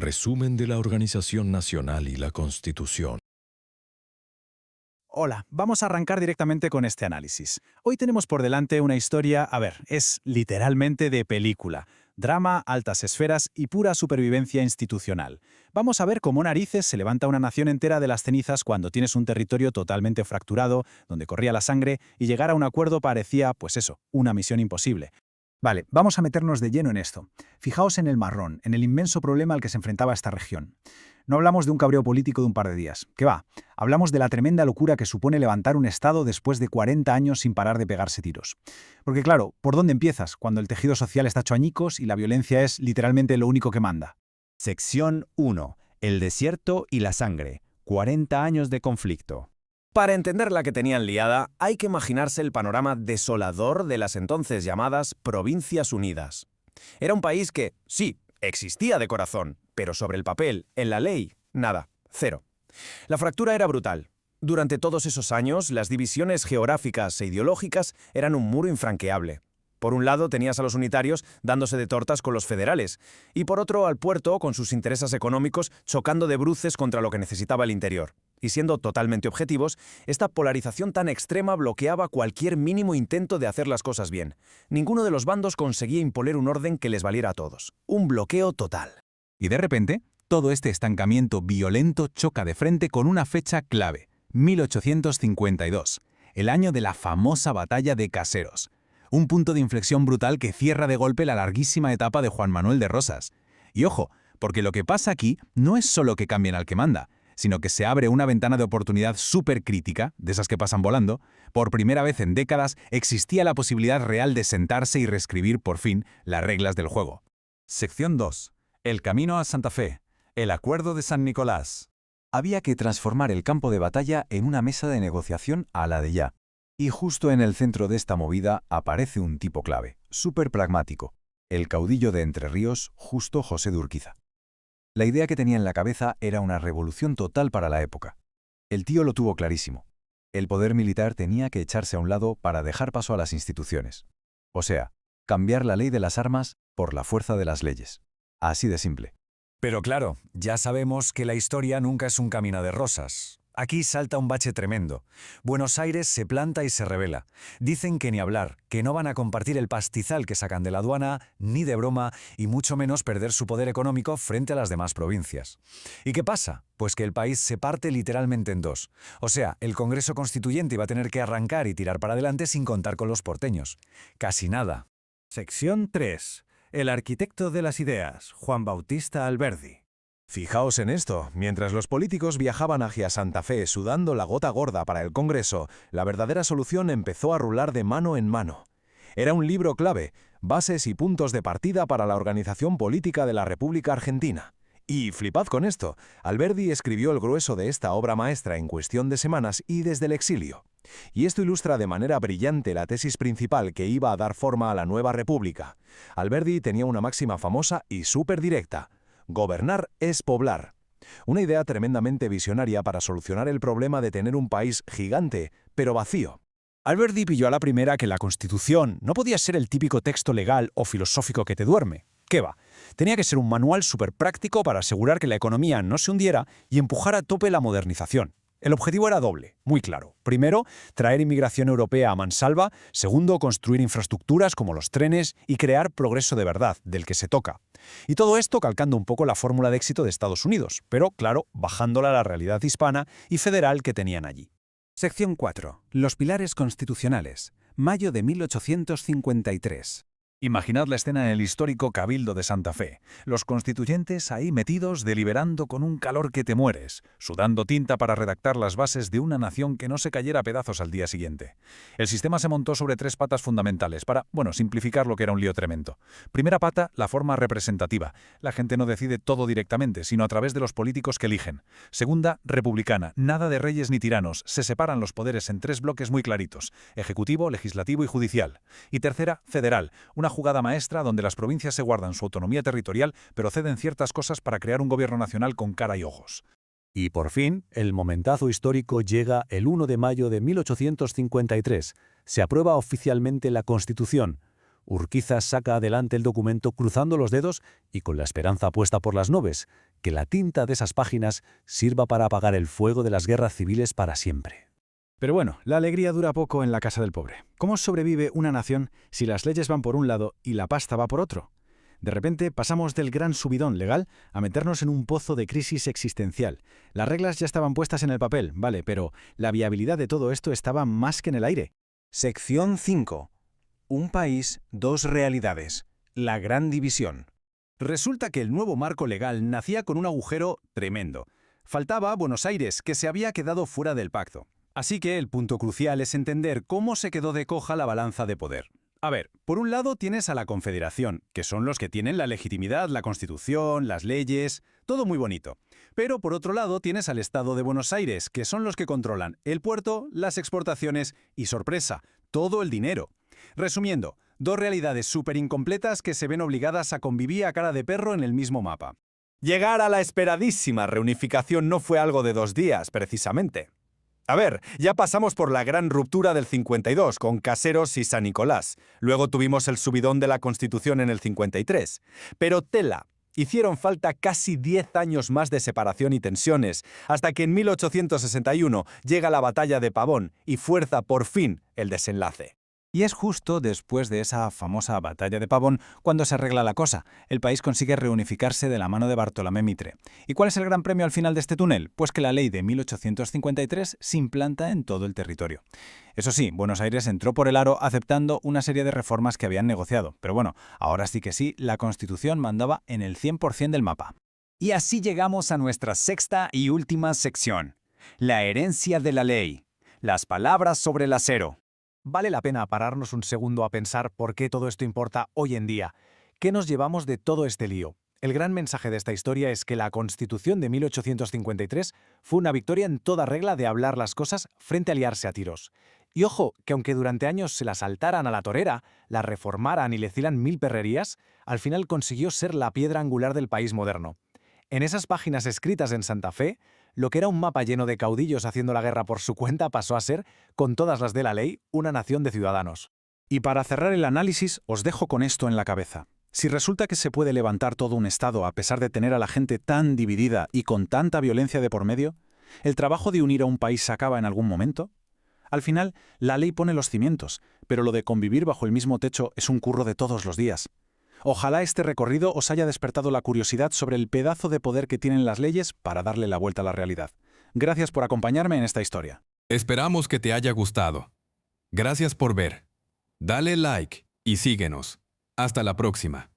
Resumen de la Organización Nacional y la Constitución. Hola, vamos a arrancar directamente con este análisis. Hoy tenemos por delante una historia, es literalmente de película. Drama, altas esferas y pura supervivencia institucional. Vamos a ver cómo narices se levanta una nación entera de las cenizas cuando tienes un territorio totalmente fracturado, donde corría la sangre, y llegar a un acuerdo parecía, una misión imposible. Vale, vamos a meternos de lleno en esto. Fijaos en el marrón, en el inmenso problema al que se enfrentaba esta región. No hablamos de un cabreo político de un par de días. ¿Qué va? Hablamos de la tremenda locura que supone levantar un Estado después de 40 años sin parar de pegarse tiros. Porque claro, ¿por dónde empiezas cuando el tejido social está hecho añicos y la violencia es literalmente lo único que manda? Sección 1. El desierto y la sangre. 40 años de conflicto. Para entender la que tenían liada, hay que imaginarse el panorama desolador de las entonces llamadas Provincias Unidas. Era un país que, sí, existía de corazón, pero sobre el papel, en la ley, nada, cero. La fractura era brutal. Durante todos esos años, las divisiones geográficas e ideológicas eran un muro infranqueable. Por un lado tenías a los unitarios dándose de tortas con los federales, y por otro al puerto con sus intereses económicos chocando de bruces contra lo que necesitaba el interior. Y siendo totalmente objetivos, esta polarización tan extrema bloqueaba cualquier mínimo intento de hacer las cosas bien. Ninguno de los bandos conseguía imponer un orden que les valiera a todos. Un bloqueo total. Y de repente, todo este estancamiento violento choca de frente con una fecha clave, 1852, el año de la famosa batalla de Caseros. Un punto de inflexión brutal que cierra de golpe la larguísima etapa de Juan Manuel de Rosas. Y ojo, porque lo que pasa aquí no es solo que cambien al que manda, sino que se abre una ventana de oportunidad súper crítica, de esas que pasan volando. Por primera vez en décadas existía la posibilidad real de sentarse y reescribir por fin las reglas del juego. Sección 2. El camino a Santa Fe. El acuerdo de San Nicolás. Había que transformar el campo de batalla en una mesa de negociación a la de ya. Y justo en el centro de esta movida aparece un tipo clave, súper pragmático, el caudillo de Entre Ríos, Justo José de Urquiza. La idea que tenía en la cabeza era una revolución total para la época. El tío lo tuvo clarísimo. El poder militar tenía que echarse a un lado para dejar paso a las instituciones. O sea, cambiar la ley de las armas por la fuerza de las leyes. Así de simple. Pero claro, ya sabemos que la historia nunca es un camino de rosas. Aquí salta un bache tremendo. Buenos Aires se planta y se rebela. Dicen que ni hablar, que no van a compartir el pastizal que sacan de la aduana, ni de broma, y mucho menos perder su poder económico frente a las demás provincias. ¿Y qué pasa? Pues que el país se parte literalmente en dos. O sea, el Congreso Constituyente iba a tener que arrancar y tirar para adelante sin contar con los porteños. Casi nada. Sección 3. El arquitecto de las ideas, Juan Bautista Alberdi. Fijaos en esto, mientras los políticos viajaban hacia Santa Fe sudando la gota gorda para el Congreso, la verdadera solución empezó a rular de mano en mano. Era un libro clave, bases y puntos de partida para la organización política de la República Argentina. Y flipad con esto, Alberdi escribió el grueso de esta obra maestra en cuestión de semanas y desde el exilio. Y esto ilustra de manera brillante la tesis principal que iba a dar forma a la nueva república. Alberdi tenía una máxima famosa y súper directa: gobernar es poblar. Una idea tremendamente visionaria para solucionar el problema de tener un país gigante, pero vacío. Alberdi pilló a la primera que la Constitución no podía ser el típico texto legal o filosófico que te duerme. ¿Qué va? Tenía que ser un manual súper práctico para asegurar que la economía no se hundiera y empujar a tope la modernización. El objetivo era doble, muy claro. Primero, traer inmigración europea a mansalva. Segundo, construir infraestructuras como los trenes y crear progreso de verdad, del que se toca. Y todo esto calcando un poco la fórmula de éxito de Estados Unidos, pero, claro, bajándola a la realidad hispana y federal que tenían allí. Sección 4. Los pilares constitucionales. Mayo de 1853. Imaginad la escena en el histórico Cabildo de Santa Fe. Los constituyentes ahí metidos deliberando con un calor que te mueres, sudando tinta para redactar las bases de una nación que no se cayera a pedazos al día siguiente. El sistema se montó sobre 3 patas fundamentales para, simplificar lo que era un lío tremendo. Primera pata, la forma representativa. La gente no decide todo directamente, sino a través de los políticos que eligen. Segunda, republicana. Nada de reyes ni tiranos. Se separan los poderes en 3 bloques muy claritos: ejecutivo, legislativo y judicial. Y tercera, federal. Una jugada maestra donde las provincias se guardan su autonomía territorial, pero ceden ciertas cosas para crear un gobierno nacional con cara y ojos. Y por fin, el momentazo histórico llega el 1 de mayo de 1853. Se aprueba oficialmente la Constitución. Urquiza saca adelante el documento cruzando los dedos y con la esperanza puesta por las nubes, que la tinta de esas páginas sirva para apagar el fuego de las guerras civiles para siempre. Pero bueno, la alegría dura poco en la casa del pobre. ¿Cómo sobrevive una nación si las leyes van por un lado y la pasta va por otro? De repente pasamos del gran subidón legal a meternos en un pozo de crisis existencial. Las reglas ya estaban puestas en el papel, vale, pero la viabilidad de todo esto estaba más que en el aire. Sección 5. Un país, dos realidades. La gran división. Resulta que el nuevo marco legal nacía con un agujero tremendo. Faltaba Buenos Aires, que se había quedado fuera del pacto. Así que el punto crucial es entender cómo se quedó de coja la balanza de poder. A ver, por un lado tienes a la Confederación, que son los que tienen la legitimidad, la Constitución, las leyes, todo muy bonito. Pero por otro lado tienes al Estado de Buenos Aires, que son los que controlan el puerto, las exportaciones y, sorpresa, todo el dinero. Resumiendo, dos realidades súper incompletas que se ven obligadas a convivir a cara de perro en el mismo mapa. Llegar a la esperadísima reunificación no fue algo de 2 días, precisamente. A ver, ya pasamos por la gran ruptura del 52 con Caseros y San Nicolás. Luego tuvimos el subidón de la Constitución en el 53. Pero tela, hicieron falta casi 10 años más de separación y tensiones, hasta que en 1861 llega la batalla de Pavón y fuerza por fin el desenlace. Y es justo después de esa famosa batalla de Pavón cuando se arregla la cosa. El país consigue reunificarse de la mano de Bartolomé Mitre. ¿Y cuál es el gran premio al final de este túnel? Pues que la ley de 1853 se implanta en todo el territorio. Eso sí, Buenos Aires entró por el aro aceptando una serie de reformas que habían negociado. Pero bueno, ahora sí que sí, la Constitución mandaba en el 100% del mapa. Y así llegamos a nuestra sexta y última sección. La herencia de la ley. Las palabras sobre el acero. Vale la pena pararnos un segundo a pensar por qué todo esto importa hoy en día. ¿Qué nos llevamos de todo este lío? El gran mensaje de esta historia es que la Constitución de 1853 fue una victoria en toda regla de hablar las cosas frente a liarse a tiros. Y ojo, que aunque durante años se la saltaran a la torera, la reformaran y le hicieran 1000 perrerías, al final consiguió ser la piedra angular del país moderno. En esas páginas escritas en Santa Fe, lo que era un mapa lleno de caudillos haciendo la guerra por su cuenta pasó a ser, con todas las de la ley, una nación de ciudadanos. Y para cerrar el análisis, os dejo con esto en la cabeza. Si resulta que se puede levantar todo un Estado a pesar de tener a la gente tan dividida y con tanta violencia de por medio, ¿el trabajo de unir a un país se acaba en algún momento? Al final, la ley pone los cimientos, pero lo de convivir bajo el mismo techo es un curro de todos los días. Ojalá este recorrido os haya despertado la curiosidad sobre el pedazo de poder que tienen las leyes para darle la vuelta a la realidad. Gracias por acompañarme en esta historia. Esperamos que te haya gustado. Gracias por ver. Dale like y síguenos. Hasta la próxima.